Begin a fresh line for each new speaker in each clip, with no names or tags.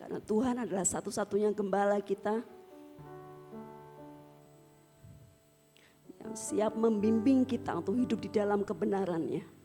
Karena Tuhan adalah satu-satunya gembala kita yang siap membimbing kita untuk hidup di dalam kebenarannya.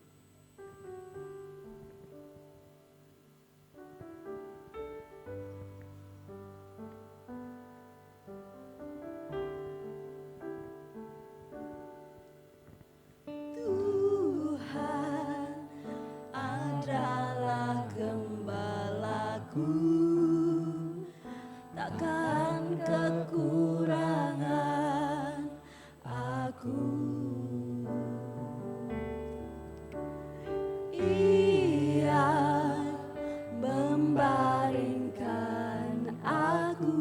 Takkan kekurangan aku. Ia membaringkan aku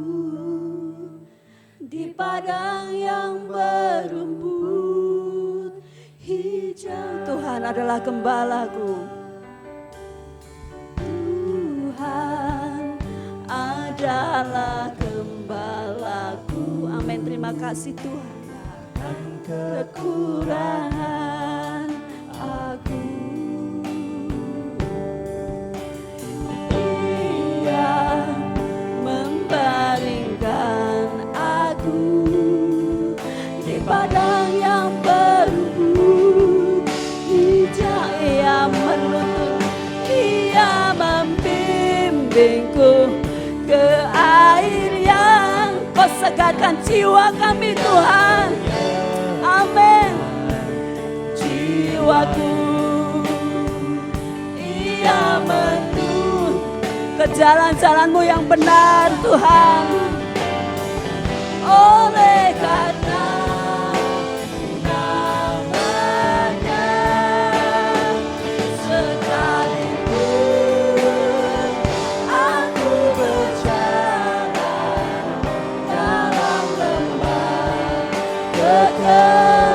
di padang yang berumput hijau. Tuhan adalah gembalaku. Adalah gembalaku. Amin. Terima kasih Tuhan. Kekurangan aku. Ia membaringkan aku di padang yang berumput hijau. Ia menuntun, Ia membimbingku ke air yang Kau segarkan jiwa kami Tuhan. Amin. Jiwaku Ia menuntun ke jalan-jalan-Mu yang benar Tuhan. Oleh karena nama-Nya sekalipun aku berjalan dalam lembah kegelapan.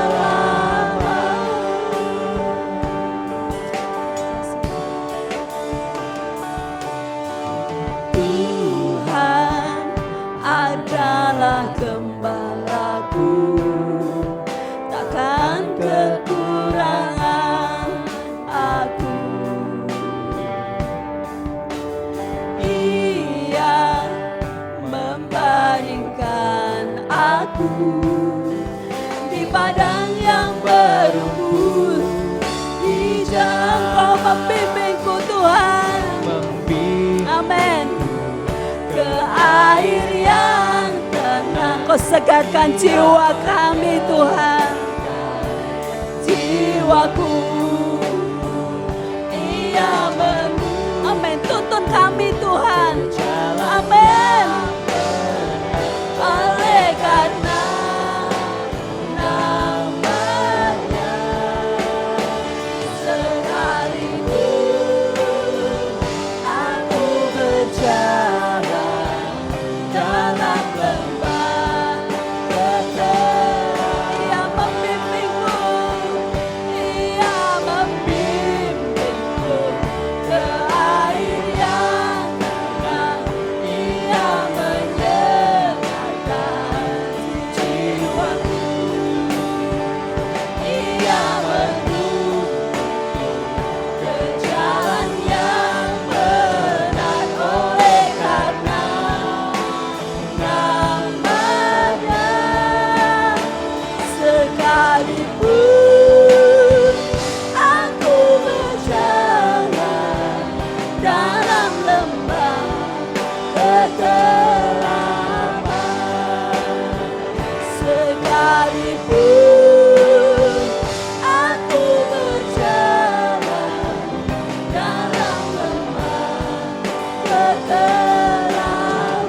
Tuhan adalah gembalaku, takkan kekurangan aku. Ia membaringkan aku di padang yang berumput hijau. Kau membimbingku Tuhan. Amin. Ke air yang tenang. Kau segarkan jiwa kami Tuhan. Jiwaku Ia amin. Tuntun kami Tuhan. Amin. Oleh karena nama-Nya sekalipun aku berjalan dalam lembah kegelapan. Ia membimbingku, Ia membimbingku ke air yang tenang. Ia menyenangkan jiwaku. Ia menuntun ke jalan yang benar. Oleh karena nama-Nya sekalipun aku berjalan dalam lembah kegelapan, sekalipun aku berjalan dalam lembah kegelapan,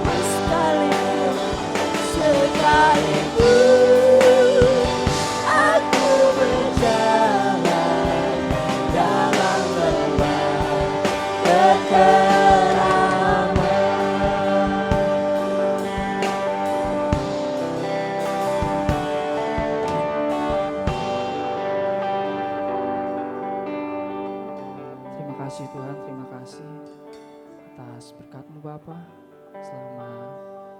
sekalipun aku berjalan dalam lembah kegelapan.
Terima kasih Tuhan, terima kasih atas berkat-Mu Bapa. Selama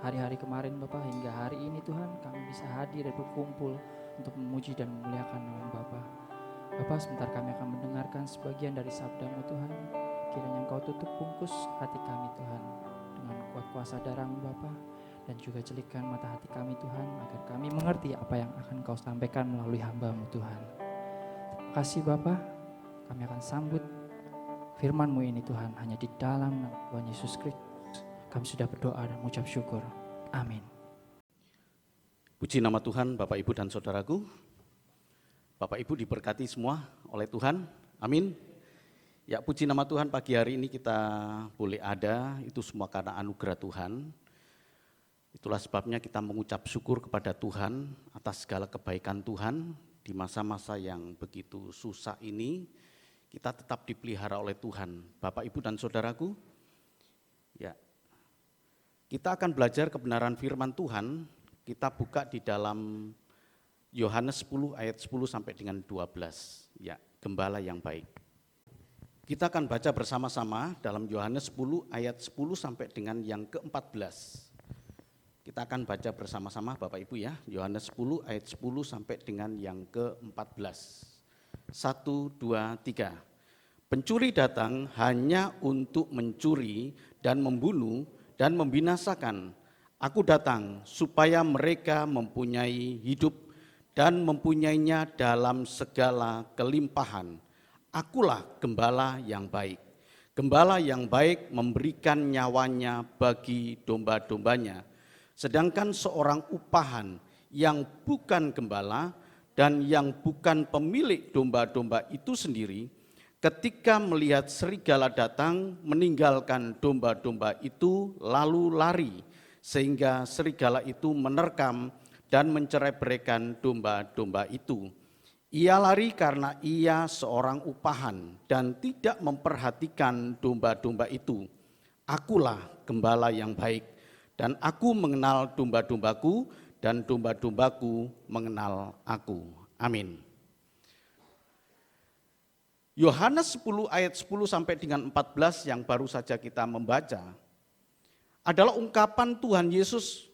hari-hari kemarin Bapa hingga hari ini Tuhan kami bisa hadir dan berkumpul untuk memuji dan memuliakan nama Bapa. Bapa, sebentar kami akan mendengarkan sebagian dari sabda-Mu Tuhan. Kiranya Engkau tutup bungkus hati kami Tuhan dengan kuasa kuasa darah-Mu Bapa, dan juga jelikkan mata hati kami Tuhan, agar kami mengerti apa yang akan Kau sampaikan melalui hamba-Mu Tuhan. Terima kasih Bapa, kami akan sambut firman-Mu ini Tuhan, hanya di dalam nama Tuhan Yesus Kristus kami sudah berdoa dan mengucap syukur. Amin.
Puji nama Tuhan, Bapak Ibu dan Saudaraku. Bapak Ibu diberkati semua oleh Tuhan, amin. Ya, puji nama Tuhan, pagi hari ini kita boleh ada, itu semua karena anugerah Tuhan. Itulah sebabnya kita mengucap syukur kepada Tuhan atas segala kebaikan Tuhan. Di masa-masa yang begitu susah ini, kita tetap dipelihara oleh Tuhan. Bapak, Ibu, dan Saudaraku, ya, kita akan belajar kebenaran firman Tuhan. Kita buka di dalam Yohanes 10 ayat 10 sampai dengan 12. Ya, gembala yang baik. Kita akan baca bersama-sama dalam Yohanes 10 ayat 10 sampai dengan yang ke-14. Kita akan baca bersama-sama Bapak Ibu ya, Yohanes 10 ayat 10 sampai dengan yang ke-14. 1, 2, 3. Pencuri datang hanya untuk mencuri dan membunuh dan membinasakan. Aku datang supaya mereka mempunyai hidup dan mempunyainya dalam segala kelimpahan. Akulah gembala yang baik. Gembala yang baik memberikan nyawanya bagi domba-dombanya. Sedangkan seorang upahan yang bukan gembala dan yang bukan pemilik domba-domba itu sendiri, ketika melihat serigala datang, meninggalkan domba-domba itu lalu lari, sehingga serigala itu menerkam dan mencerai-beraikan domba-domba itu. Ia lari karena ia seorang upahan dan tidak memperhatikan domba-domba itu. Akulah gembala yang baik, dan aku mengenal domba-dombaku, dan domba-dombaku mengenal aku. Amin. Yohanes 10 ayat 10 sampai dengan 14 yang baru saja kita membaca adalah ungkapan Tuhan Yesus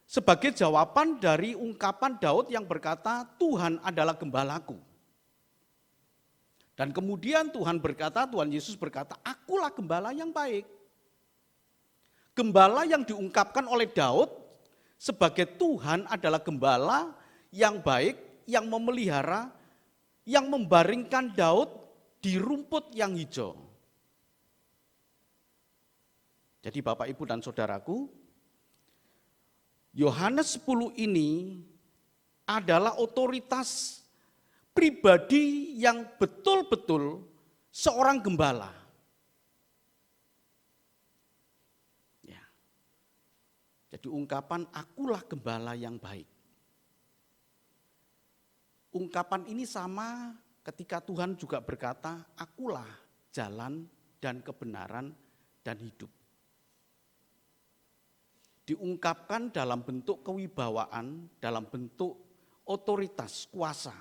sebagai jawaban dari ungkapan Daud yang berkata, Tuhan adalah gembalaku. Dan kemudian Tuhan Yesus berkata, akulah gembala yang baik. Gembala yang diungkapkan oleh Daud sebagai Tuhan adalah gembala yang baik, yang memelihara, yang membaringkan Daud di rumput yang hijau. Jadi Bapak, Ibu, dan Saudaraku, Yohanes 10 ini adalah otoritas pribadi yang betul-betul seorang gembala. Ya. Jadi ungkapan akulah gembala yang baik. Ungkapan ini sama ketika Tuhan juga berkata, akulah jalan dan kebenaran dan hidup. Diungkapkan dalam bentuk kewibawaan, dalam bentuk otoritas, kuasa.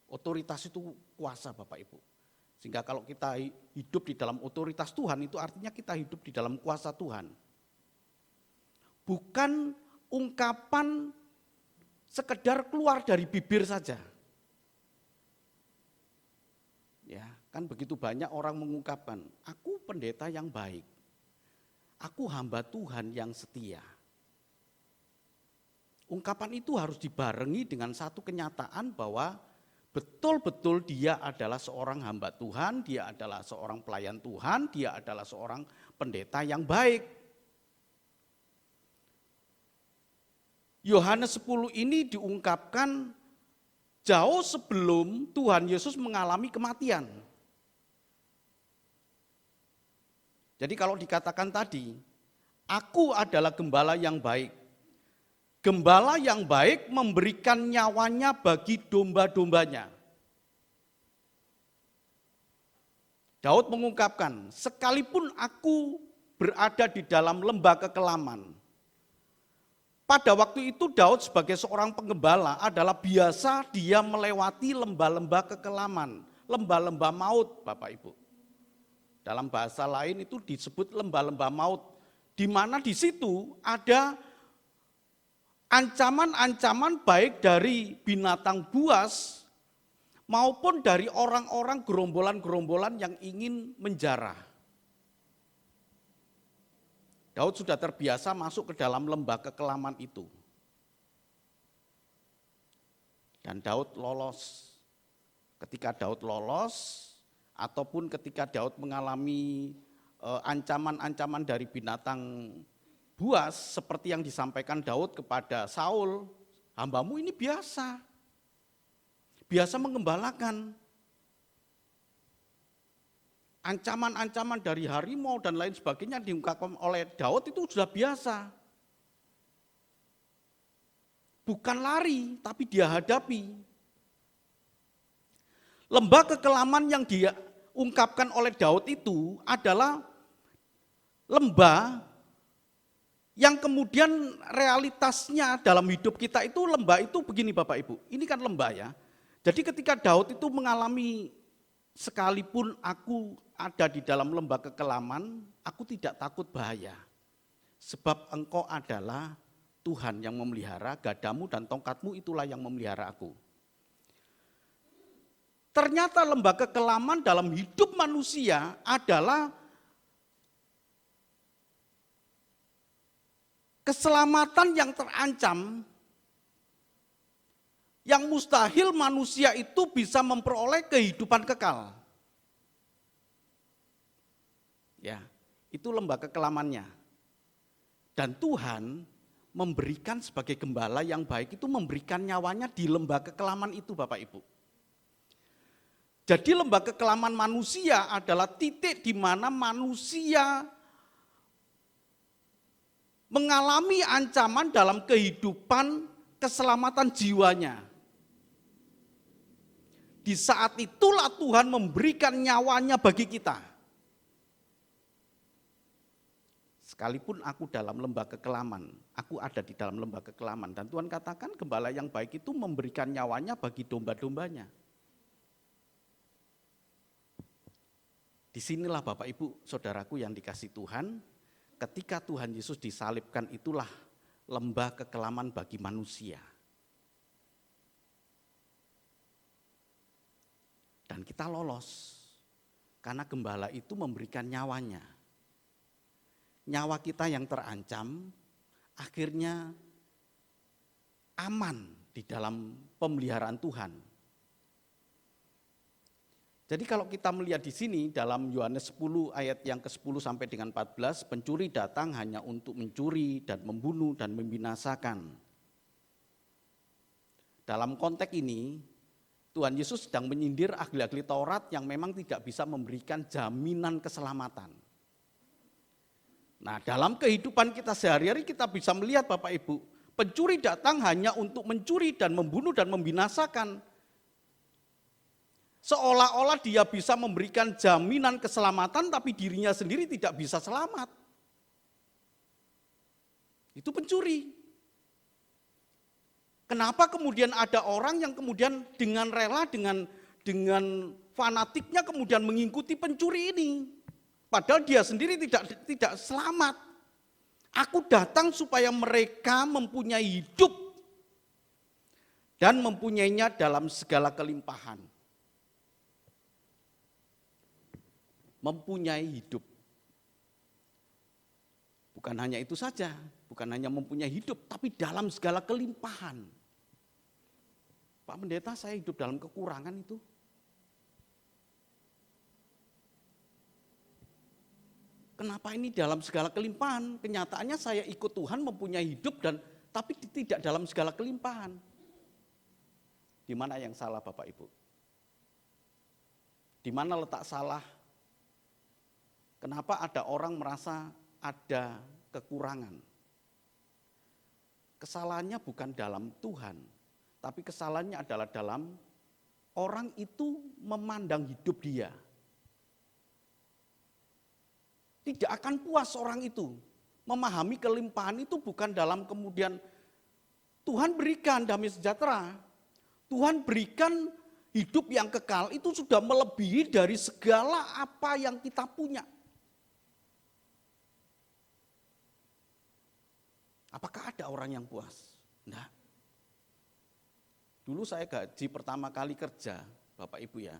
Otoritas itu kuasa Bapak Ibu. Sehingga kalau kita hidup di dalam otoritas Tuhan, itu artinya kita hidup di dalam kuasa Tuhan. Bukan ungkapan sekedar keluar dari bibir saja. Ya, kan begitu banyak orang mengungkapkan, aku pendeta yang baik. Aku hamba Tuhan yang setia. Ungkapan itu harus dibarengi dengan satu kenyataan bahwa betul-betul dia adalah seorang hamba Tuhan, dia adalah seorang pelayan Tuhan, dia adalah seorang pendeta yang baik. Yohanes 10 ini diungkapkan jauh sebelum Tuhan Yesus mengalami kematian. Jadi kalau dikatakan tadi, aku adalah gembala yang baik. Gembala yang baik memberikan nyawanya bagi domba-dombanya. Daud mengungkapkan, sekalipun aku berada di dalam lembah kekelaman. Pada waktu itu Daud sebagai seorang penggembala adalah biasa dia melewati lembah-lembah kekelaman, lembah-lembah maut Bapak Ibu. Dalam bahasa lain itu disebut lembah-lembah maut, di mana di situ ada ancaman-ancaman baik dari binatang buas maupun dari orang-orang gerombolan-gerombolan yang ingin menjarah. Daud sudah terbiasa masuk ke dalam lembah kekelaman itu. Dan Daud lolos. Ketika Daud lolos, ataupun ketika Daud mengalami ancaman-ancaman dari binatang buas, seperti yang disampaikan Daud kepada Saul, hambamu ini biasa mengembalakan. Ancaman-ancaman dari harimau dan lain sebagainya diungkapkan oleh Daud itu sudah biasa. Bukan lari, tapi dia hadapi. Lembah kekelaman yang dia ungkapkan oleh Daud itu adalah lembah yang kemudian realitasnya dalam hidup kita itu, lembah itu begini Bapak Ibu, ini kan lembah ya. Jadi ketika Daud itu mengalami, sekalipun aku ada di dalam lembah kekelaman, aku tidak takut bahaya. Sebab engkau adalah Tuhan yang memelihara, gadamu dan tongkatmu itulah yang memelihara aku. Ternyata lembah kekelaman dalam hidup manusia adalah keselamatan yang terancam, yang mustahil manusia itu bisa memperoleh kehidupan kekal. Ya, itu lembah kekelamannya. Dan Tuhan memberikan sebagai gembala yang baik itu memberikan nyawanya di lembah kekelaman itu Bapak Ibu. Jadi lembah kekelaman manusia adalah titik di mana manusia mengalami ancaman dalam kehidupan keselamatan jiwanya. Di saat itulah Tuhan memberikan nyawanya bagi kita. Sekalipun aku dalam lembah kekelaman, aku ada di dalam lembah kekelaman. Dan Tuhan katakan gembala yang baik itu memberikan nyawanya bagi domba-dombanya. Disinilah Bapak Ibu Saudaraku yang dikasih Tuhan, ketika Tuhan Yesus disalibkan itulah lembah kekelaman bagi manusia. Dan kita lolos, karena gembala itu memberikan nyawanya. Nyawa kita yang terancam, akhirnya aman di dalam pemeliharaan Tuhan. Jadi kalau kita melihat di sini dalam Yohanes 10 ayat yang ke-10 sampai dengan 14, pencuri datang hanya untuk mencuri dan membunuh dan membinasakan. Dalam konteks ini, Tuhan Yesus sedang menyindir ahli-ahli Taurat yang memang tidak bisa memberikan jaminan keselamatan. Nah, dalam kehidupan kita sehari-hari kita bisa melihat Bapak Ibu, pencuri datang hanya untuk mencuri dan membunuh dan membinasakan. Seolah-olah dia bisa memberikan jaminan keselamatan tapi dirinya sendiri tidak bisa selamat. Itu pencuri. Kenapa kemudian ada orang yang kemudian dengan rela, dengan fanatiknya kemudian mengikuti pencuri ini? Padahal dia sendiri tidak selamat. Aku datang supaya mereka mempunyai hidup dan mempunyainya dalam segala kelimpahan. Mempunyai hidup. Bukan hanya itu saja, bukan hanya mempunyai hidup, tapi dalam segala kelimpahan. Pak Pendeta, saya hidup dalam kekurangan itu. Kenapa ini dalam segala kelimpahan? Kenyataannya saya ikut Tuhan mempunyai hidup tapi tidak dalam segala kelimpahan. Di mana yang salah Bapak Ibu? Di mana letak salah? Kenapa ada orang merasa ada kekurangan? Kesalahannya bukan dalam Tuhan, tapi kesalahannya adalah dalam orang itu memandang hidup dia. Tidak akan puas orang itu. Memahami kelimpahan itu bukan dalam kemudian Tuhan berikan damai sejahtera. Tuhan berikan hidup yang kekal itu sudah melebihi dari segala apa yang kita punya. Apakah ada orang yang puas? Enggak. Dulu saya gaji pertama kali kerja, Bapak Ibu ya.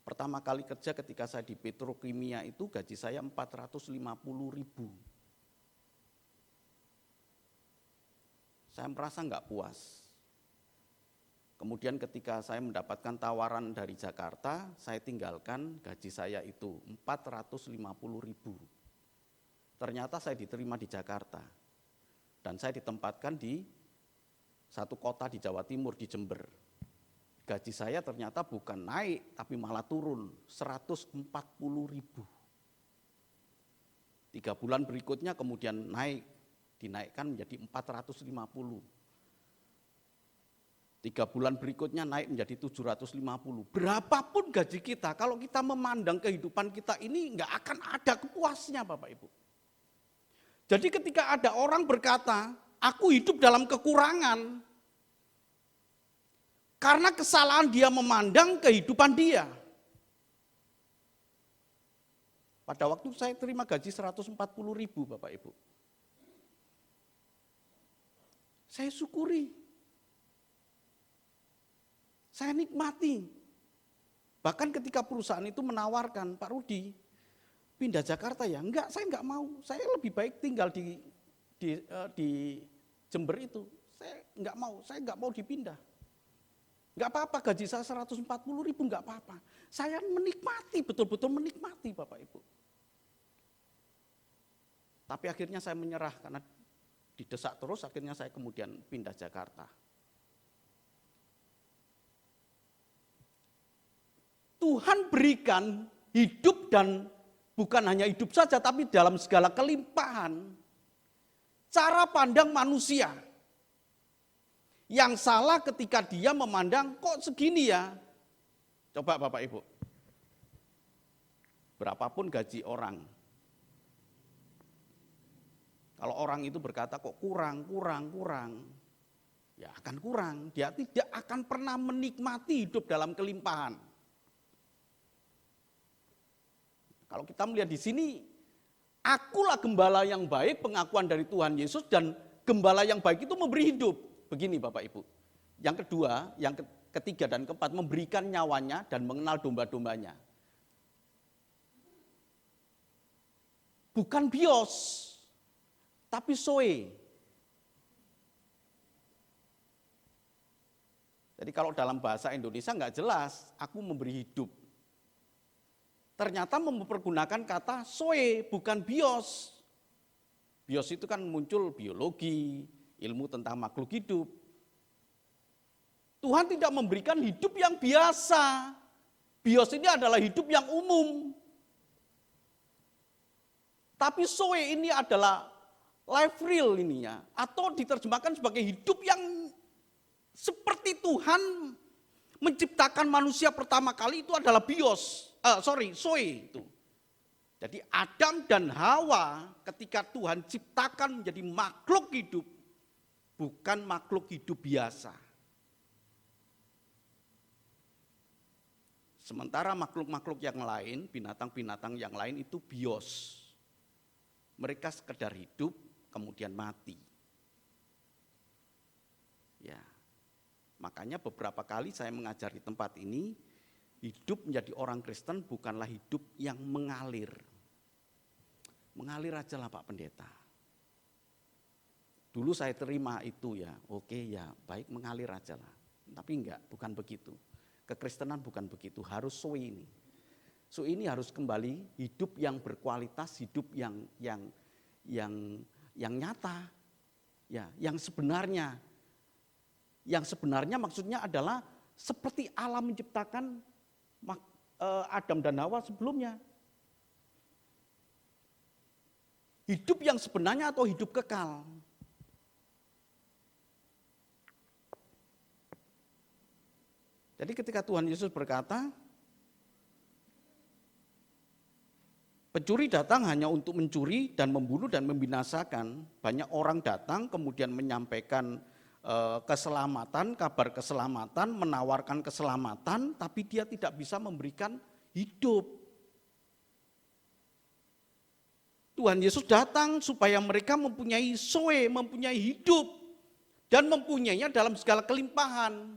Pertama kali kerja ketika saya di petrokimia itu gaji saya 450.000. Saya merasa enggak puas. Kemudian ketika saya mendapatkan tawaran dari Jakarta, saya tinggalkan gaji saya itu 450.000. Ternyata saya diterima di Jakarta. Dan saya ditempatkan di satu kota di Jawa Timur, di Jember. Gaji saya ternyata bukan naik, tapi malah turun 140.000. 3 bulan berikutnya kemudian naik, dinaikkan menjadi 450. 3 bulan berikutnya naik menjadi 750. Berapapun gaji kita, kalau kita memandang kehidupan kita ini nggak akan ada kepuasnya Bapak Ibu. Jadi ketika ada orang berkata, aku hidup dalam kekurangan, karena kesalahan dia memandang kehidupan dia. Pada waktu saya terima gaji 140.000 Bapak Ibu. Saya syukuri. Saya nikmati. Bahkan ketika perusahaan itu menawarkan, Pak Rudi, pindah Jakarta ya? Enggak, saya enggak mau. Saya lebih baik tinggal di Jember itu. Saya enggak mau dipindah. Enggak apa-apa, gaji saya 140.000 enggak apa-apa. Saya menikmati, betul-betul menikmati Bapak Ibu. Tapi akhirnya saya menyerah karena didesak terus, akhirnya saya kemudian pindah Jakarta. Tuhan berikan hidup dan bukan hanya hidup saja, tapi dalam segala kelimpahan. Cara pandang manusia. Yang salah ketika dia memandang kok segini ya. Coba Bapak Ibu. Berapapun gaji orang. Kalau orang itu berkata kok kurang. Ya akan kurang. Dia tidak akan pernah menikmati hidup dalam kelimpahan. Kalau kita melihat di sini, akulah gembala yang baik, pengakuan dari Tuhan Yesus, dan gembala yang baik itu memberi hidup. Begini Bapak Ibu. Yang kedua, yang ketiga dan keempat, memberikan nyawanya dan mengenal domba-dombanya. Bukan bios, tapi zoe. Jadi kalau dalam bahasa Indonesia enggak jelas, aku memberi hidup. Ternyata mempergunakan kata zoe, bukan bios. Bios itu kan muncul biologi, ilmu tentang makhluk hidup. Tuhan tidak memberikan hidup yang biasa. Bios ini adalah hidup yang umum. Tapi zoe ini adalah life real ininya. Atau diterjemahkan sebagai hidup yang seperti Tuhan menciptakan manusia pertama kali itu adalah bios. Zoe itu. Jadi Adam dan Hawa ketika Tuhan ciptakan menjadi makhluk hidup, bukan makhluk hidup biasa. Sementara makhluk-makhluk yang lain, binatang-binatang yang lain itu bios. Mereka sekedar hidup, kemudian mati. Ya, makanya beberapa kali saya mengajar di tempat ini, hidup menjadi orang Kristen bukanlah hidup yang mengalir. Mengalir aja lah Pak Pendeta. Dulu saya terima itu ya, oke ya baik mengalir aja lah. Tapi enggak, bukan begitu. Kekristenan bukan begitu, harus zoe ini. Zoe ini harus kembali hidup yang berkualitas, hidup yang nyata. Ya, yang sebenarnya. Yang sebenarnya maksudnya adalah seperti Allah menciptakan Adam dan Hawa sebelumnya. Hidup yang sebenarnya atau hidup kekal. Jadi ketika Tuhan Yesus berkata, pencuri datang hanya untuk mencuri dan membunuh dan membinasakan. Banyak orang datang kemudian menyampaikan keselamatan, kabar keselamatan, menawarkan keselamatan, tapi dia tidak bisa memberikan hidup. Tuhan Yesus datang supaya mereka mempunyai zoe, mempunyai hidup, dan mempunyainya dalam segala kelimpahan.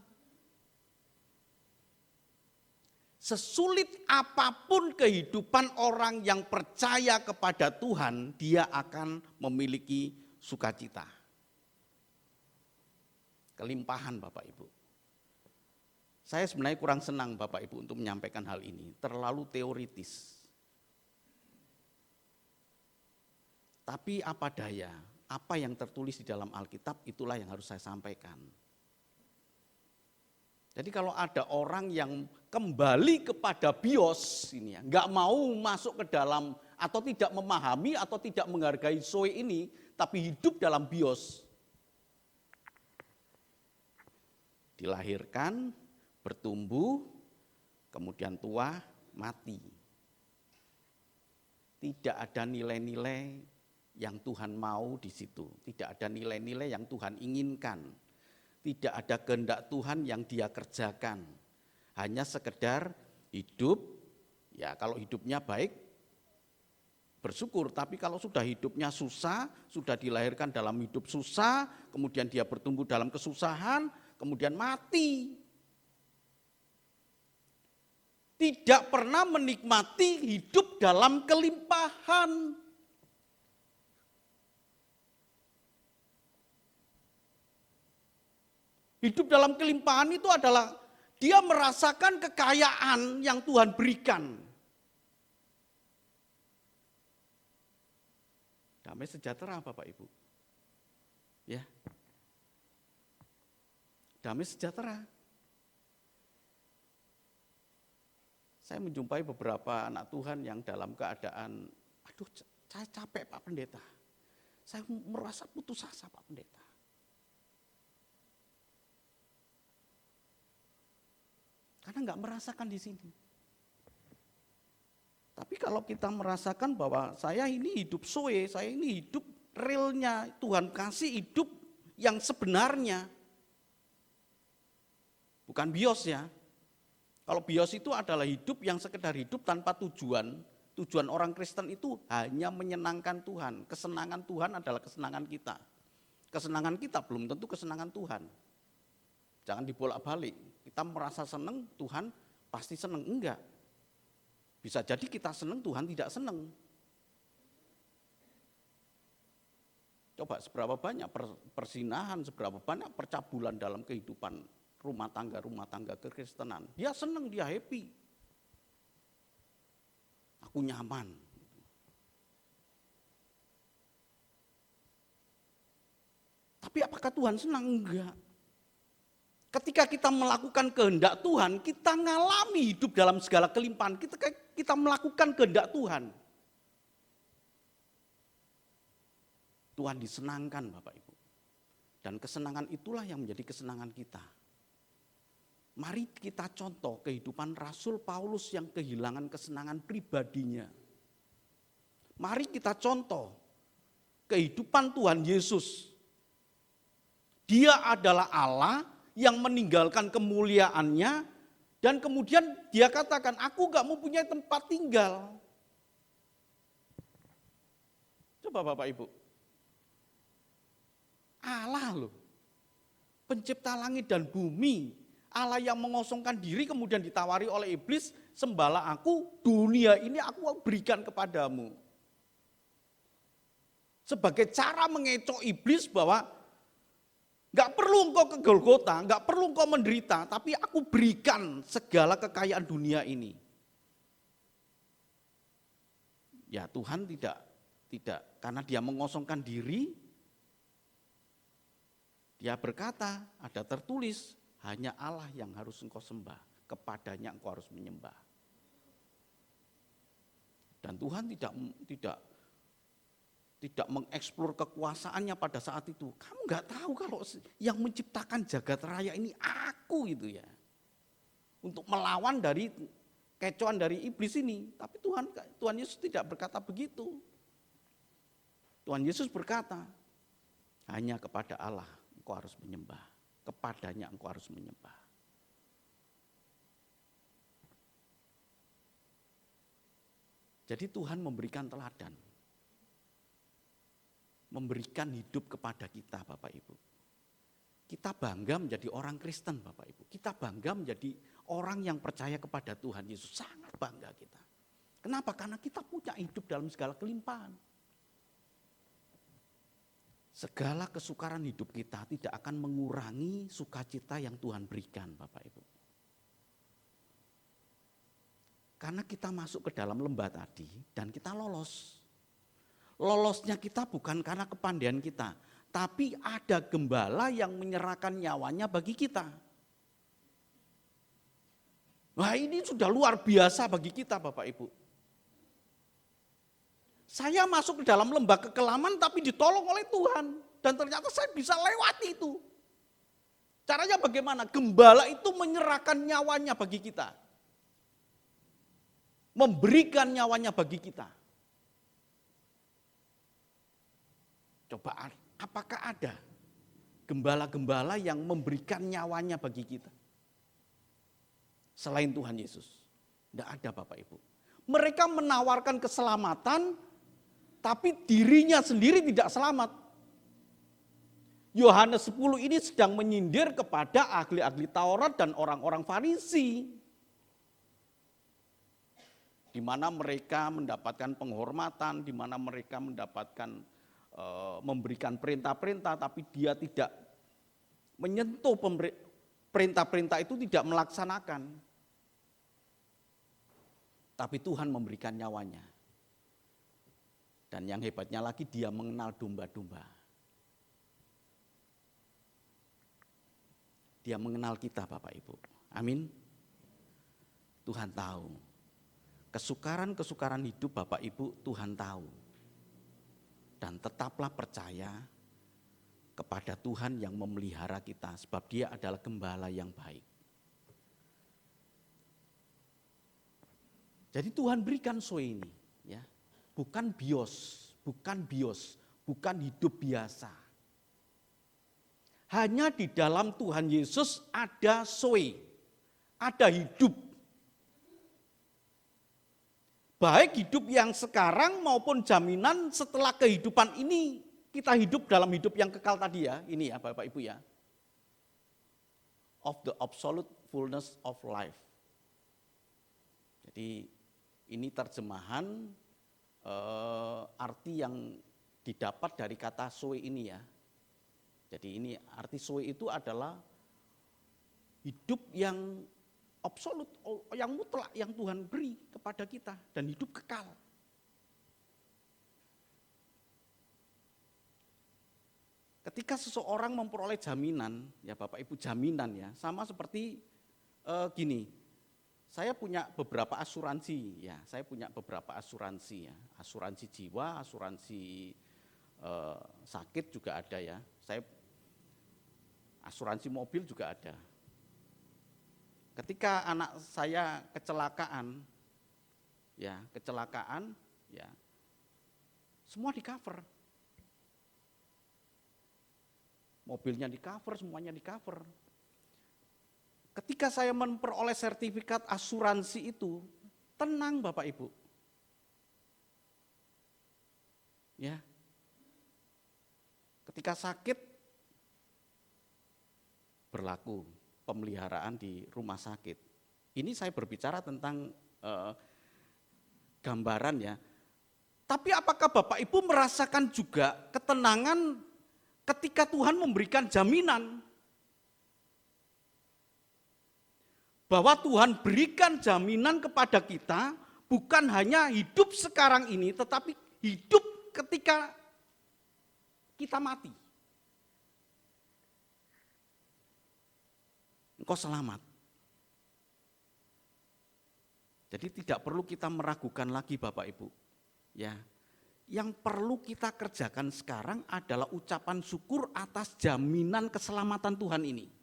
Sesulit apapun kehidupan orang yang percaya kepada Tuhan, dia akan memiliki sukacita. kelimpahan Bapak Ibu. Saya sebenarnya kurang senang Bapak Ibu untuk menyampaikan hal ini, terlalu teoritis. Tapi apa daya, apa yang tertulis di dalam Alkitab itulah yang harus saya sampaikan. Jadi kalau ada orang yang kembali kepada bios ini ya, nggak mau masuk ke dalam atau tidak memahami atau tidak menghargai Zoe ini, tapi hidup dalam bios. Dilahirkan, bertumbuh, kemudian tua, mati. Tidak ada nilai-nilai yang Tuhan mau di situ, tidak ada nilai-nilai yang Tuhan inginkan. Tidak ada kehendak Tuhan yang dia kerjakan. Hanya sekedar hidup, ya kalau hidupnya baik, bersyukur. Tapi kalau sudah hidupnya susah, sudah dilahirkan dalam hidup susah, kemudian dia bertumbuh dalam kesusahan, kemudian mati. Tidak pernah menikmati hidup dalam kelimpahan. Hidup dalam kelimpahan itu adalah dia merasakan kekayaan yang Tuhan berikan. Damai sejahtera Bapak Ibu. Ya. Damai sejahtera. Saya menjumpai beberapa anak Tuhan yang dalam keadaan, aduh saya capek Pak Pendeta. Saya merasa putus asa Pak Pendeta. Karena nggak merasakan di sini. Tapi kalau kita merasakan bahwa saya ini hidup Zoe, saya ini hidup realnya, Tuhan kasih hidup yang sebenarnya. Bukan bios ya. Kalau bios itu adalah hidup yang sekedar hidup tanpa tujuan. Tujuan orang Kristen itu hanya menyenangkan Tuhan. Kesenangan Tuhan adalah kesenangan kita. Kesenangan kita belum tentu kesenangan Tuhan. Jangan dibolak-balik. Kita merasa senang, Tuhan pasti senang. Enggak. Bisa jadi kita senang, Tuhan tidak senang. Coba seberapa banyak persinahan, seberapa banyak percabulan dalam kehidupan rumah tangga kekristenan. Dia senang, dia happy. Aku nyaman. Tapi apakah Tuhan senang? Enggak. Ketika kita melakukan kehendak Tuhan, kita ngalami hidup dalam segala kelimpahan. Kita melakukan kehendak Tuhan. Tuhan disenangkan Bapak Ibu. Dan kesenangan itulah yang menjadi kesenangan kita. Mari kita contoh kehidupan Rasul Paulus yang kehilangan kesenangan pribadinya. Mari kita contoh kehidupan Tuhan Yesus. Dia adalah Allah yang meninggalkan kemuliaannya dan kemudian dia katakan, aku gak mau punya tempat tinggal. Coba Bapak Ibu. Allah loh, pencipta langit dan bumi, Allah yang mengosongkan diri kemudian ditawari oleh iblis, sembahlah aku, dunia ini aku berikan kepadamu. Sebagai cara mengecoh iblis bahwa gak perlu engkau ke Golgota, gak perlu engkau menderita, tapi aku berikan segala kekayaan dunia ini. Ya Tuhan tidak, karena dia mengosongkan diri, dia berkata, ada tertulis, hanya Allah yang harus engkau sembah, kepadanya engkau harus menyembah. Dan Tuhan tidak mengeksplor kekuasaannya pada saat itu. Kamu nggak tahu kalau yang menciptakan jagat raya ini aku gitu ya. Untuk melawan dari kecoan dari iblis ini. Tapi Tuhan Yesus tidak berkata begitu. Tuhan Yesus berkata, hanya kepada Allah engkau harus menyembah. Kepadanya engkau harus menyembah. Jadi Tuhan memberikan teladan. Memberikan hidup kepada kita Bapak Ibu. Kita bangga menjadi orang Kristen Bapak Ibu. Kita bangga menjadi orang yang percaya kepada Tuhan Yesus. Sangat bangga kita. Kenapa? Karena kita punya hidup dalam segala kelimpahan. Segala kesukaran hidup kita tidak akan mengurangi sukacita yang Tuhan berikan, Bapak Ibu. Karena kita masuk ke dalam lembah tadi dan kita lolos. Lolosnya kita bukan karena kepandaian kita, tapi ada gembala yang menyerahkan nyawanya bagi kita. Wah, ini sudah luar biasa bagi kita, Bapak Ibu. Saya masuk ke dalam lembah kekelaman tapi ditolong oleh Tuhan. Dan ternyata saya bisa lewati itu. Caranya bagaimana? Gembala itu menyerahkan nyawanya bagi kita. Memberikan nyawanya bagi kita. Coba apakah ada gembala-gembala yang memberikan nyawanya bagi kita? Selain Tuhan Yesus. Tidak ada, Bapak Ibu. Mereka menawarkan keselamatan, tapi dirinya sendiri tidak selamat. Yohanes 10 ini sedang menyindir kepada ahli-ahli Taurat dan orang-orang Farisi. Di mana mereka mendapatkan penghormatan, di mana mereka mendapatkan memberikan perintah-perintah, tapi dia tidak menyentuh perintah-perintah itu, tidak melaksanakan. Tapi Tuhan memberikan nyawanya. Dan yang hebatnya lagi dia mengenal domba-domba. Dia mengenal kita, Bapak Ibu. Amin. Tuhan tahu. Kesukaran-kesukaran hidup Bapak Ibu Tuhan tahu. Dan tetaplah percaya kepada Tuhan yang memelihara kita. Sebab dia adalah gembala yang baik. Jadi Tuhan berikan soe ini. Ya. Bukan bios, bukan hidup biasa. Hanya di dalam Tuhan Yesus ada soe, ada hidup. Baik hidup yang sekarang maupun jaminan setelah kehidupan ini, kita hidup dalam hidup yang kekal tadi ya, ini ya Bapak Ibu ya. Of the absolute fullness of life. Jadi ini terjemahan arti yang didapat dari kata soe ini ya. Jadi ini arti soe itu adalah hidup yang absolut, yang mutlak yang Tuhan beri kepada kita dan hidup kekal. Ketika seseorang memperoleh jaminan, ya Bapak Ibu jaminan ya, sama seperti gini. Saya punya beberapa asuransi ya, ya, asuransi jiwa, asuransi sakit juga ada ya, saya asuransi mobil juga ada. Ketika anak saya kecelakaan, ya semua di cover, mobilnya di cover, semuanya di cover. Ketika saya memperoleh sertifikat asuransi itu, tenang Bapak Ibu. Ya. Ketika sakit, berlaku pemeliharaan di rumah sakit. Ini saya berbicara tentang gambaran ya. Tapi apakah Bapak Ibu merasakan juga ketenangan ketika Tuhan memberikan jaminan? Bahwa Tuhan berikan jaminan kepada kita bukan hanya hidup sekarang ini, tetapi hidup ketika kita mati. Engkau selamat. Jadi tidak perlu kita meragukan lagi Bapak Ibu. Ya, yang perlu kita kerjakan sekarang adalah ucapan syukur atas jaminan keselamatan Tuhan ini.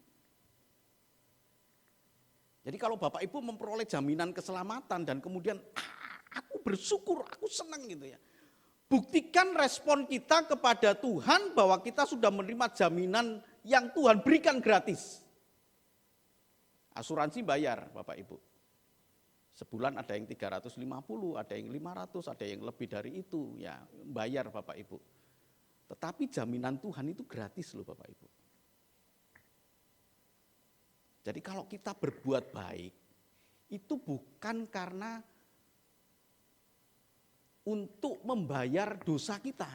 Jadi kalau Bapak Ibu memperoleh jaminan keselamatan dan kemudian aku bersyukur, aku senang gitu ya. Buktikan respon kita kepada Tuhan bahwa kita sudah menerima jaminan yang Tuhan berikan gratis. Asuransi bayar Bapak Ibu. Sebulan ada yang 350, ada yang 500, ada yang lebih dari itu. Ya bayar Bapak Ibu. Tetapi jaminan Tuhan itu gratis loh Bapak Ibu. Jadi kalau kita berbuat baik, itu bukan karena untuk membayar dosa kita.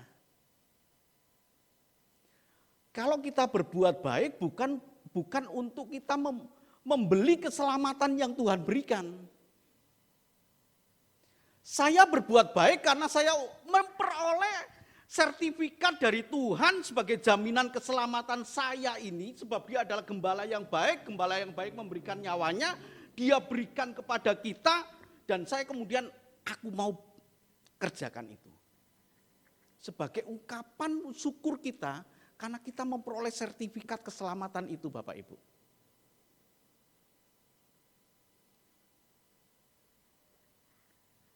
Kalau kita berbuat baik bukan untuk kita membeli keselamatan yang Tuhan berikan. Saya berbuat baik karena saya memperoleh sertifikat dari Tuhan sebagai jaminan keselamatan saya ini, sebab dia adalah gembala yang baik memberikan nyawanya, dia berikan kepada kita, dan saya kemudian aku mau kerjakan itu. Sebagai ungkapan syukur kita, karena kita memperoleh sertifikat keselamatan itu Bapak Ibu.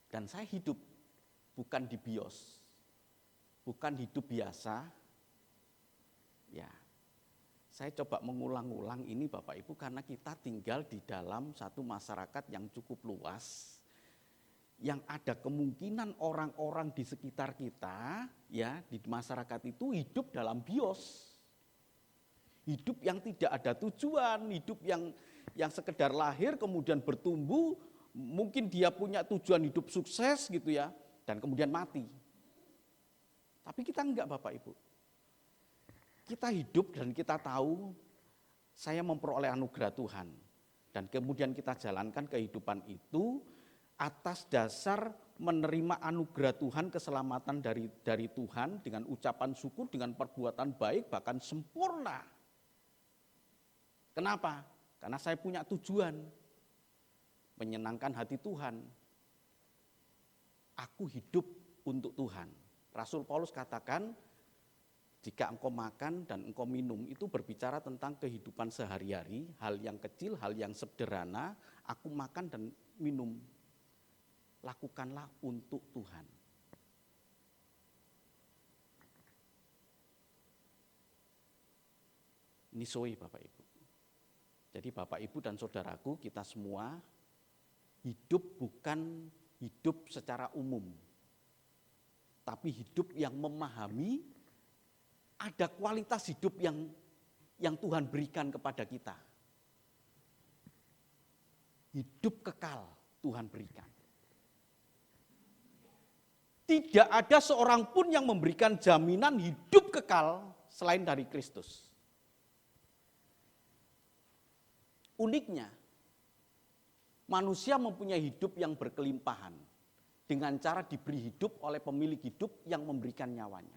Dan saya hidup bukan di bios, bukan hidup biasa. Ya, saya coba mengulang-ulang ini Bapak Ibu karena kita tinggal di dalam satu masyarakat yang cukup luas, yang ada kemungkinan orang-orang di sekitar kita, ya di masyarakat itu hidup dalam bios, hidup yang tidak ada tujuan, hidup yang sekedar lahir kemudian bertumbuh. Mungkin dia punya tujuan hidup sukses gitu ya, dan kemudian mati. Tapi kita enggak Bapak Ibu. Kita hidup dan kita tahu saya memperoleh anugerah Tuhan. Dan kemudian kita jalankan kehidupan itu atas dasar menerima anugerah Tuhan, keselamatan dari Tuhan dengan ucapan syukur, dengan perbuatan baik, bahkan sempurna. Kenapa? Karena saya punya tujuan. Menyenangkan hati Tuhan. Aku hidup untuk Tuhan. Rasul Paulus katakan, jika engkau makan dan engkau minum, itu berbicara tentang kehidupan sehari-hari, hal yang kecil, hal yang sederhana, aku makan dan minum. Lakukanlah untuk Tuhan. Ini soe Bapak Ibu. Jadi Bapak Ibu dan saudaraku, kita semua hidup bukan hidup secara umum, tapi hidup yang memahami ada kualitas hidup yang Tuhan berikan kepada kita. Hidup kekal Tuhan berikan. Tidak ada seorang pun yang memberikan jaminan hidup kekal selain dari Kristus. Uniknya, manusia mempunyai hidup yang berkelimpahan dengan cara diberi hidup oleh pemilik hidup yang memberikan nyawanya.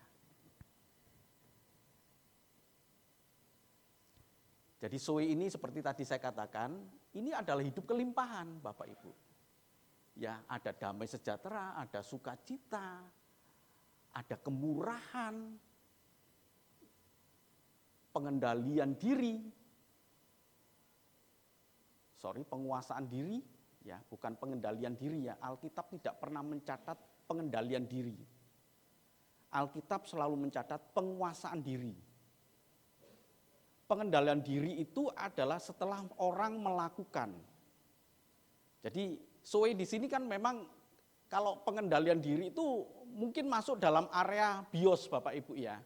Jadi zoe ini seperti tadi saya katakan, ini adalah hidup kelimpahan Bapak Ibu. Ya, ada damai sejahtera, ada sukacita, ada kemurahan, pengendalian diri. Penguasaan diri, ya, bukan pengendalian diri ya. Alkitab tidak pernah mencatat pengendalian diri. Alkitab selalu mencatat penguasaan diri. Pengendalian diri itu adalah setelah orang melakukan. Jadi, soe di sini kan memang kalau pengendalian diri itu mungkin masuk dalam area bios Bapak Ibu ya.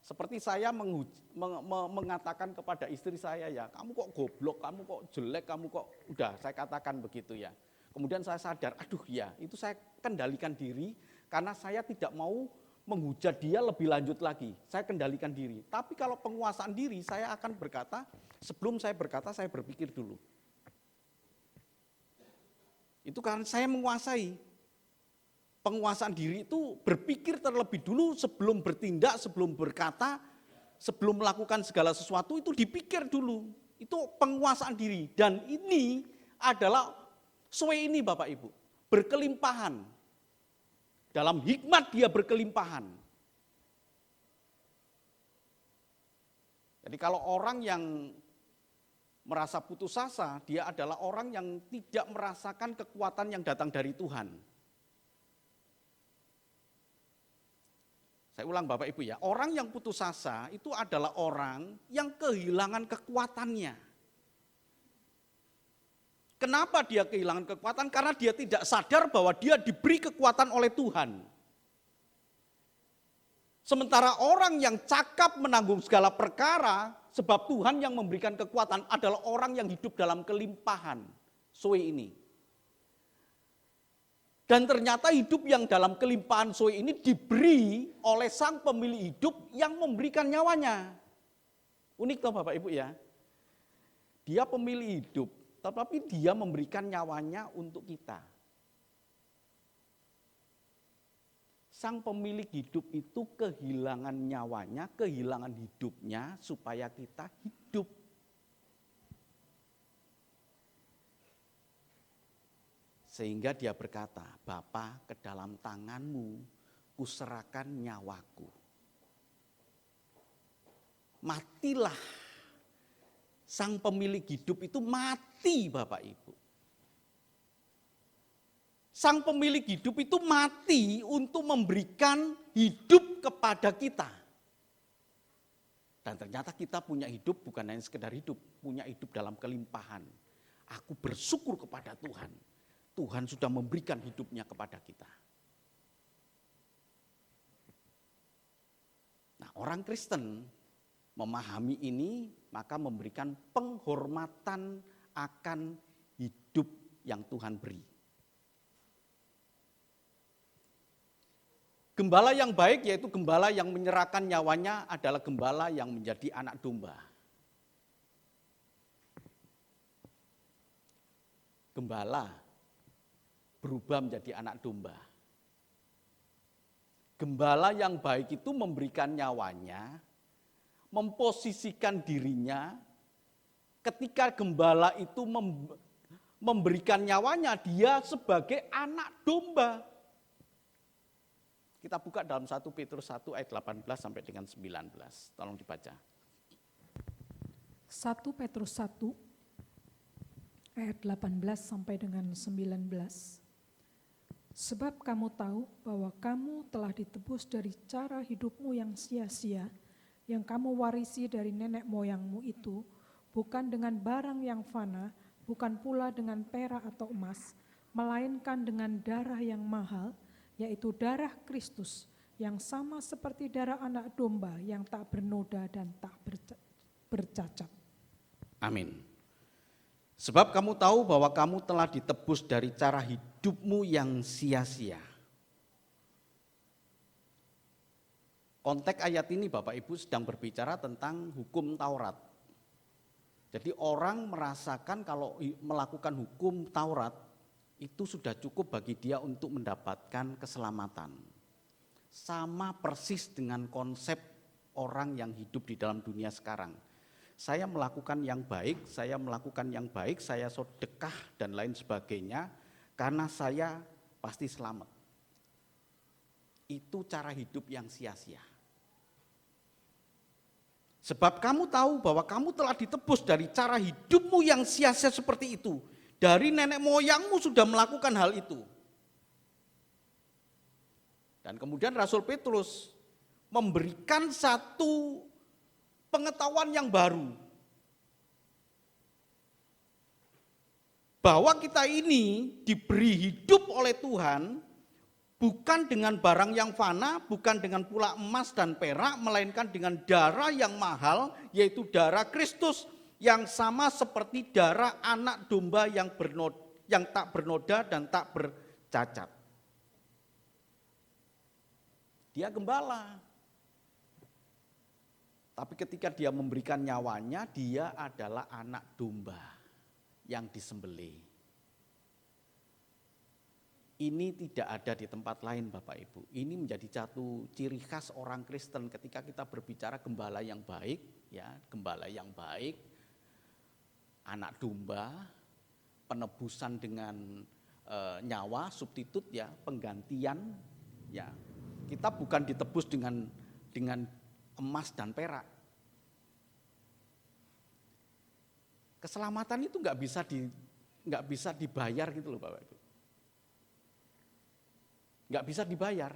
Seperti saya mengatakan kepada istri saya, ya kamu kok goblok, kamu kok jelek, kamu kok udah saya katakan begitu ya. Kemudian saya sadar, aduh ya itu saya kendalikan diri karena saya tidak mau menghujat dia lebih lanjut lagi. Saya kendalikan diri. Tapi kalau penguasaan diri saya akan berkata, sebelum saya berkata saya berpikir dulu. Itu karena saya menguasai. Penguasaan diri itu berpikir terlebih dulu sebelum bertindak, sebelum berkata, sebelum melakukan segala sesuatu itu dipikir dulu. Itu penguasaan diri. Dan ini adalah soe ini Bapak Ibu, berkelimpahan. Dalam hikmat dia berkelimpahan. Jadi kalau orang yang merasa putus asa, dia adalah orang yang tidak merasakan kekuatan yang datang dari Tuhan. Saya ulang Bapak Ibu ya, orang yang putus asa itu adalah orang yang kehilangan kekuatannya. Kenapa dia kehilangan kekuatan? Karena dia tidak sadar bahwa dia diberi kekuatan oleh Tuhan. Sementara orang yang cakap menanggung segala perkara, sebab Tuhan yang memberikan kekuatan adalah orang yang hidup dalam kelimpahan. Soe ini. Dan ternyata hidup yang dalam kelimpahan Zoe ini diberi oleh sang pemilik hidup yang memberikan nyawanya. Unik toh Bapak Ibu ya. Dia pemilik hidup, tetapi dia memberikan nyawanya untuk kita. Sang pemilik hidup itu kehilangan nyawanya, kehilangan hidupnya supaya kita hidup. Sehingga dia berkata, Bapa, ke dalam tanganmu kuserahkan nyawaku. Matilah. Sang pemilik hidup itu mati Bapak Ibu. Sang pemilik hidup itu mati untuk memberikan hidup kepada kita. Dan ternyata kita punya hidup bukan hanya sekedar hidup, punya hidup dalam kelimpahan. Aku bersyukur kepada Tuhan. Tuhan sudah memberikan hidupnya kepada kita. Nah, orang Kristen memahami ini, maka memberikan penghormatan akan hidup yang Tuhan beri. Gembala yang baik yaitu gembala yang menyerahkan nyawanya adalah gembala yang menjadi anak domba. Gembala berubah menjadi anak domba. Gembala yang baik itu memberikan nyawanya, memposisikan dirinya. Ketika gembala itu memberikan nyawanya, dia sebagai anak domba. Kita buka dalam 1 Petrus 1 ayat 18 sampai dengan 19. Tolong dibaca.
1 Petrus 1 ayat 18 sampai dengan 19. Sebab kamu tahu bahwa kamu telah ditebus dari cara hidupmu yang sia-sia, yang kamu warisi dari nenek moyangmu itu, bukan dengan barang yang fana, bukan pula dengan perak atau emas, melainkan dengan darah yang mahal, yaitu darah Kristus, yang sama seperti darah anak domba yang tak bernoda dan tak bercacat.
Amin. Sebab kamu tahu bahwa kamu telah ditebus dari cara hidupmu yang sia-sia. Konteks ayat ini Bapak Ibu sedang berbicara tentang hukum Taurat. Jadi orang merasakan kalau melakukan hukum Taurat itu sudah cukup bagi dia untuk mendapatkan keselamatan. Sama persis dengan konsep orang yang hidup di dalam dunia sekarang. Saya melakukan yang baik, saya sedekah dan lain sebagainya, karena saya pasti selamat. Itu cara hidup yang sia-sia. Sebab kamu tahu bahwa kamu telah ditebus dari cara hidupmu yang sia-sia seperti itu. Dari nenek moyangmu sudah melakukan hal itu. Dan kemudian Rasul Petrus memberikan satu pengetahuan yang baru. Bahwa kita ini diberi hidup oleh Tuhan bukan dengan barang yang fana, bukan dengan pula emas dan perak, melainkan dengan darah yang mahal, yaitu darah Kristus yang sama seperti darah anak domba yang tak bernoda dan tak bercacat. Dia gembala. Tapi ketika dia memberikan nyawanya, dia adalah anak domba yang disembelih. Ini tidak ada di tempat lain Bapak Ibu. Ini menjadi satu ciri khas orang Kristen ketika kita berbicara gembala yang baik, ya, gembala yang baik, anak domba, penebusan dengan nyawa, substitut ya, penggantian, ya. Kita bukan ditebus dengan emas dan perak. Keselamatan itu nggak bisa dibayar gitu loh Bapak Ibu. Nggak bisa dibayar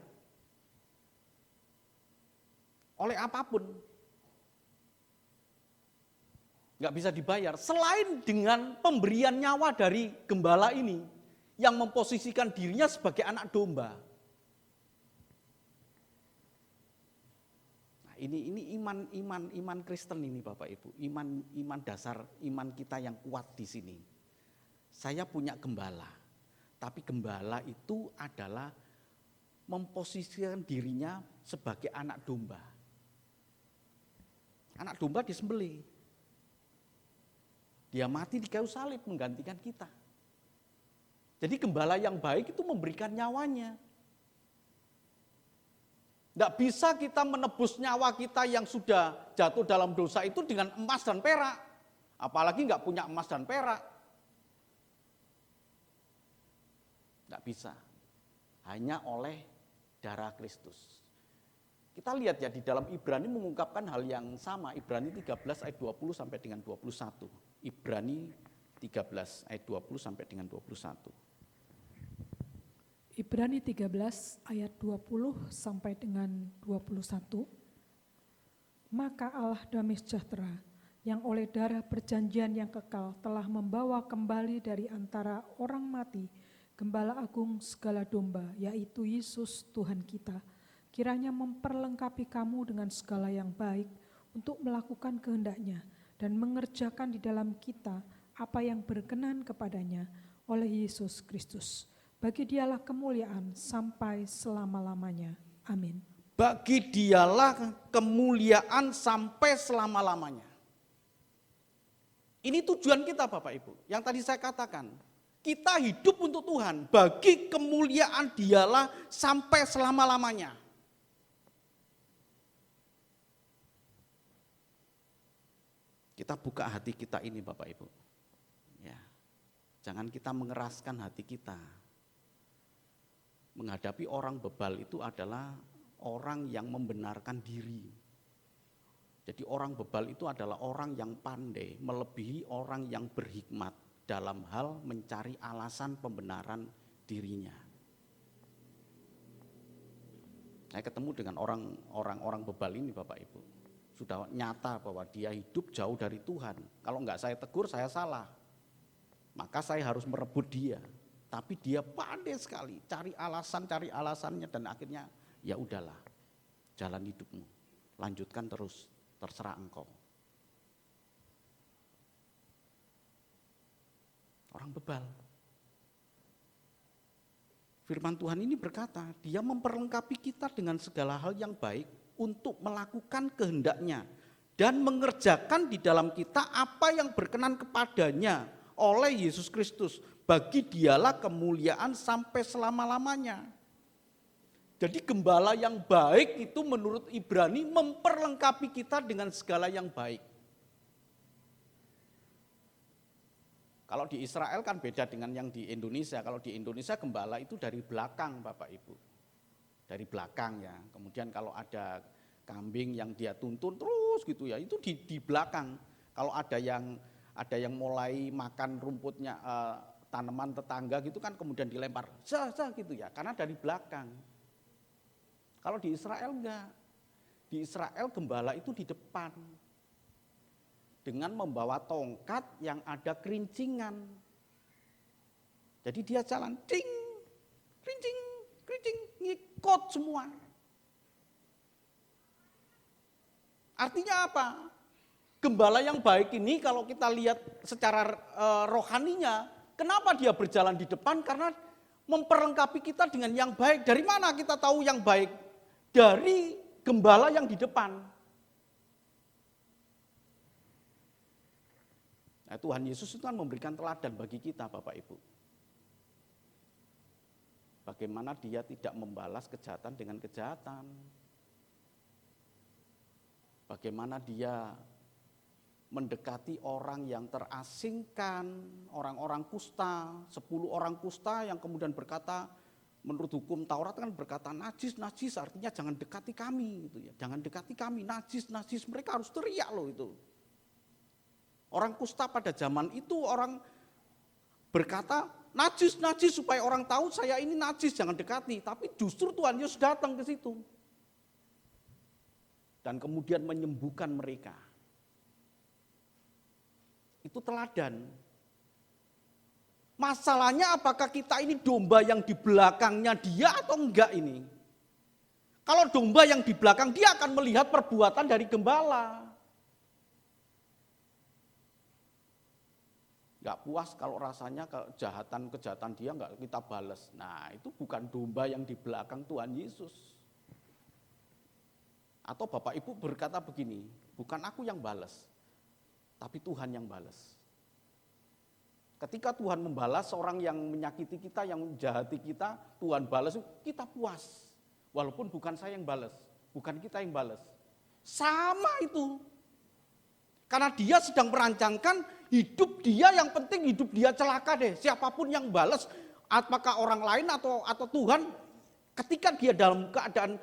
oleh apapun. Nggak bisa dibayar selain dengan pemberian nyawa dari gembala ini yang memposisikan dirinya sebagai anak domba. Ini iman Kristen ini Bapak Ibu, iman dasar iman kita yang kuat di sini. Saya punya gembala, Tapi gembala itu adalah memposisikan dirinya sebagai anak domba. Anak domba disembelih. Dia mati di kayu salib menggantikan kita. Jadi gembala yang baik itu memberikan nyawanya. Tidak bisa kita menebus nyawa kita yang sudah jatuh dalam dosa itu dengan emas dan perak. Apalagi nggak punya emas dan perak. Tidak bisa. Hanya oleh darah Kristus. Kita lihat ya di dalam Ibrani mengungkapkan hal yang sama. Ibrani 13 ayat 20 sampai dengan 21. Ibrani 13 ayat 20 sampai dengan 21.
Ibrani 13 ayat 20 sampai dengan 21. Maka Allah damai sejahtera yang oleh darah perjanjian yang kekal telah membawa kembali dari antara orang mati Gembala Agung segala domba, yaitu Yesus Tuhan kita, kiranya memperlengkapi kamu dengan segala yang baik untuk melakukan kehendaknya dan mengerjakan di dalam kita apa yang berkenan kepadanya oleh Yesus Kristus. Bagi dialah kemuliaan sampai selama-lamanya. Amin.
Bagi dialah kemuliaan sampai selama-lamanya. Ini tujuan kita Bapak Ibu, yang tadi saya katakan. Kita hidup untuk Tuhan, bagi kemuliaan dialah sampai selama-lamanya. Kita buka hati kita ini Bapak Ibu. Ya. Jangan kita mengeraskan hati kita. Menghadapi orang bebal itu adalah orang yang membenarkan diri. Jadi orang bebal itu adalah orang yang pandai, melebihi orang yang berhikmat dalam hal mencari alasan pembenaran dirinya. Saya ketemu dengan orang bebal ini Bapak Ibu. Sudah nyata bahwa dia hidup jauh dari Tuhan. Kalau enggak saya tegur, saya salah. Maka saya harus merebut dia. Tapi dia pandai sekali, cari alasannya dan akhirnya ya udahlah. Jalan hidupmu, lanjutkan terus, terserah engkau. Orang bebal. Firman Tuhan ini berkata, dia memperlengkapi kita dengan segala hal yang baik untuk melakukan kehendaknya dan mengerjakan di dalam kita apa yang berkenan kepadanya oleh Yesus Kristus. Bagi dialah kemuliaan sampai selama-lamanya. Jadi gembala yang baik itu menurut Ibrani memperlengkapi kita dengan segala yang baik. Kalau di Israel kan beda dengan yang di Indonesia. Kalau di Indonesia gembala itu dari belakang Bapak Ibu. Dari belakang ya. Kemudian kalau ada kambing yang dia tuntun terus gitu ya, itu di belakang. Kalau ada yang mulai makan rumputnya tanaman tetangga gitu kan kemudian dilempar. Gitu ya, karena dari belakang. Kalau di Israel enggak. Di Israel gembala itu di depan. Dengan membawa tongkat yang ada kerincingan. Jadi dia jalan, ding, kerincing, ngikut semua. Artinya apa? Gembala yang baik ini kalau kita lihat secara rohaninya, kenapa dia berjalan di depan? Karena memperlengkapi kita dengan yang baik. Dari mana kita tahu yang baik? Dari gembala yang di depan. Nah, Tuhan Yesus itu kan memberikan teladan bagi kita Bapak Ibu. Bagaimana dia tidak membalas kejahatan dengan kejahatan. Bagaimana dia mendekati orang yang terasingkan, orang-orang kusta, 10 orang kusta yang kemudian berkata, menurut hukum Taurat kan berkata najis, artinya jangan dekati kami gitu ya. Jangan dekati kami, najis, mereka harus teriak loh itu. Orang kusta pada zaman itu orang berkata najis supaya orang tahu saya ini najis, jangan dekati. Tapi justru Tuhan Yesus datang ke situ. Dan kemudian menyembuhkan mereka. Itu teladan. Masalahnya apakah kita ini domba yang di belakangnya dia atau enggak ini? Kalau domba yang di belakang dia akan melihat perbuatan dari gembala. Gak puas kalau rasanya kejahatan dia gak kita balas. Nah itu bukan domba yang di belakang Tuhan Yesus. Atau Bapak Ibu berkata begini, bukan aku yang balas, tapi Tuhan yang balas. Ketika Tuhan membalas orang yang menyakiti kita, yang menjahati kita, Tuhan balas, kita puas. Walaupun bukan saya yang balas, bukan kita yang balas. Sama itu. Karena dia sedang merancangkan hidup dia, yang penting hidup dia celaka deh. Siapapun yang balas, apakah orang lain atau Tuhan, ketika dia dalam keadaan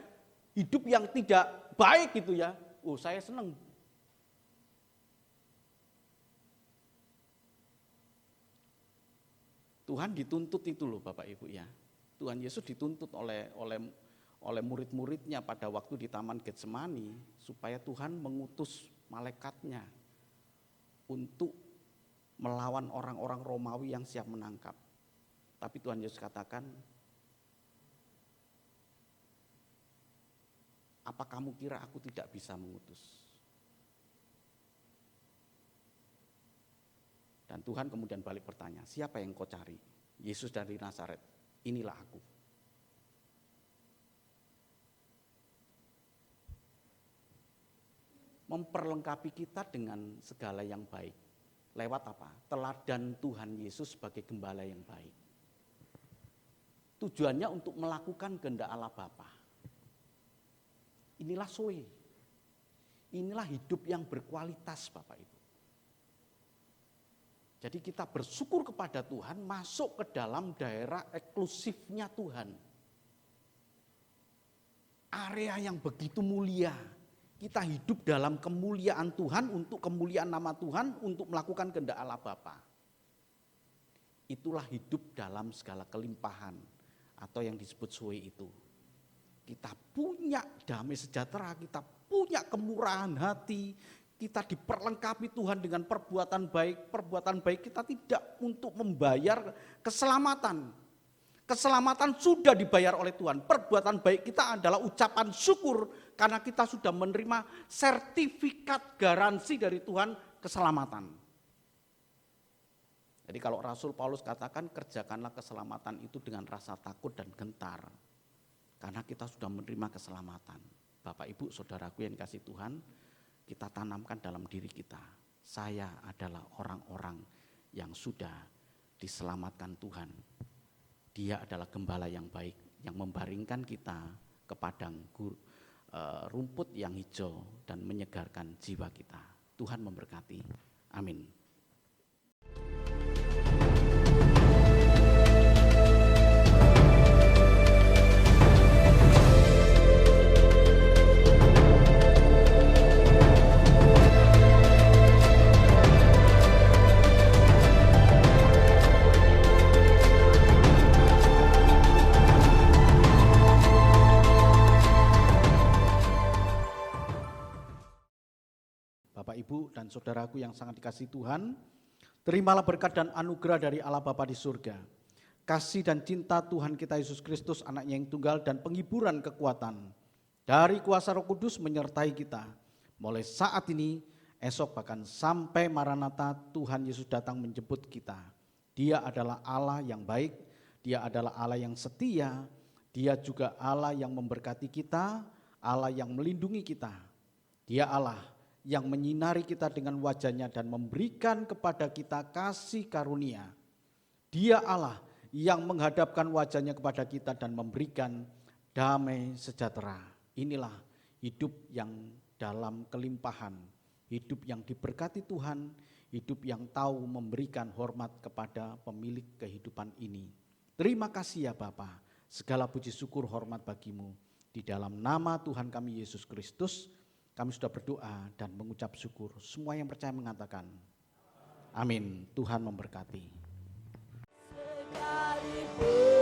hidup yang tidak baik gitu ya, saya senang. Tuhan dituntut itu loh Bapak Ibu ya. Tuhan Yesus dituntut oleh murid-muridnya pada waktu di Taman Getsemani, supaya Tuhan mengutus malaikatnya untuk melawan orang-orang Romawi yang siap menangkap. Tapi Tuhan Yesus katakan, apa kamu kira aku tidak bisa mengutus? Dan Tuhan kemudian balik bertanya, siapa yang kau cari? Yesus dari Nazaret, inilah aku. Memperlengkapi kita dengan segala yang baik. Lewat apa? Teladan Tuhan Yesus sebagai gembala yang baik. Tujuannya untuk melakukan kehendak Allah Bapa. Inilah zoe. Inilah hidup yang berkualitas Bapak Ibu. Jadi kita bersyukur kepada Tuhan, masuk ke dalam daerah eksklusifnya Tuhan. Area yang begitu mulia. Kita hidup dalam kemuliaan Tuhan, untuk kemuliaan nama Tuhan, untuk melakukan kehendak Allah Bapa. Itulah hidup dalam segala kelimpahan, atau yang disebut zoe itu. Kita punya damai sejahtera, kita punya kemurahan hati, kita diperlengkapi Tuhan dengan perbuatan baik. Perbuatan baik kita tidak untuk membayar keselamatan. Keselamatan sudah dibayar oleh Tuhan. Perbuatan baik kita adalah ucapan syukur karena kita sudah menerima sertifikat garansi dari Tuhan keselamatan. Jadi kalau Rasul Paulus katakan, kerjakanlah keselamatan itu dengan rasa takut dan gentar. Karena kita sudah menerima keselamatan. Bapak Ibu saudaraku yang dikasihi Tuhan, kita tanamkan dalam diri kita. Saya adalah orang-orang yang sudah diselamatkan Tuhan. Dia adalah gembala yang baik, yang membaringkan kita ke padang rumput yang hijau dan menyegarkan jiwa kita. Tuhan memberkati. Amin. Bapak, Ibu, dan saudaraku yang sangat dikasihi Tuhan, terimalah berkat dan anugerah dari Allah Bapa di surga, kasih dan cinta Tuhan kita Yesus Kristus, anaknya yang tunggal, dan penghiburan kekuatan dari kuasa Roh Kudus menyertai kita, mulai saat ini, esok, bahkan sampai Maranatha Tuhan Yesus datang menjemput kita. Dia adalah Allah yang baik, Dia adalah Allah yang setia, Dia juga Allah yang memberkati kita, Allah yang melindungi kita. Dia Allah yang menyinari kita dengan wajahnya dan memberikan kepada kita kasih karunia. Dia Allah yang menghadapkan wajahnya kepada kita dan memberikan damai sejahtera. Inilah hidup yang dalam kelimpahan, hidup yang diberkati Tuhan, hidup yang tahu memberikan hormat kepada pemilik kehidupan ini. Terima kasih ya Bapa, segala puji syukur hormat bagimu. Di dalam nama Tuhan kami Yesus Kristus, kami sudah berdoa dan mengucap syukur. Semua yang percaya mengatakan, amin. Tuhan memberkati.
Sekalipun